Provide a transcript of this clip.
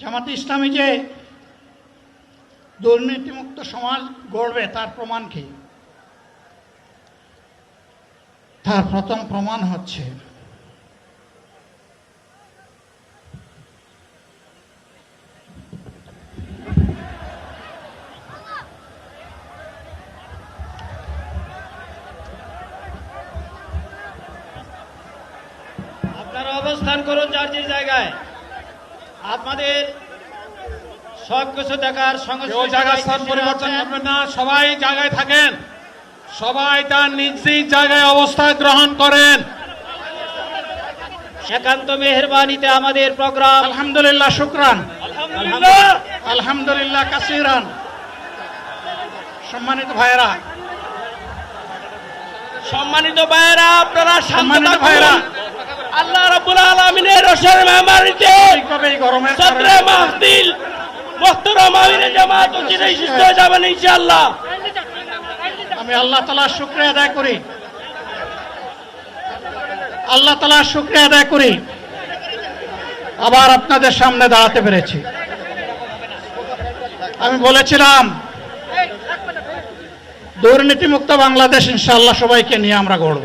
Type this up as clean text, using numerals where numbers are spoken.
জামাতে ইসলামী যে দুর্নীতিমুক্ত সমাজ গড়বে তার প্রমাণ কি? তার প্রথম প্রমাণ হচ্ছে আপনারা অবস্থান করুন যার যে জায়গায়। আপনাদের সব কিছু দেখার সঙ্গে কেউ জায়গার স্থান পরিবর্তন করবেন না, সবাই জায়গায় থাকেন, সবাই তার নিজ নিজ জায়গায় অবস্থান গ্রহণ করেন। একান্ত মেহেরবানিতে আমাদের প্রোগ্রাম। আলহামদুলিল্লাহ, শুকরান, আলহামদুলিল্লাহ, আলহামদুলিল্লাহ কাসিরান। সম্মানিত ভাইয়েরা, সম্মানিত ভাইয়েরা, আপনারা শান্ত সম্মানিত থাকুন। ভাইয়েরা, আল্লাহ রাব্বুল আলামিনের রসের মেহমানিতে ঠিকভাবে এই গরমের সদরে কারণে মাহফিল মুহতারাম আমিনে জামাত চিরাই সুস্থ হয়ে যাবেন ইনশাআল্লাহ। আমি আল্লাহ তাআলার শুকরিয়া আদায় করি, আল্লাহ তাআলার শুকরিয়া আদায় করি আবার আপনাদের সামনে দাঁড়াতে পেরেছি। আমি বলেছিলাম দুর্নীতিমুক্ত বাংলাদেশ ইনশাআল্লাহ সবাইকে নিয়ে আমরা গড়ব।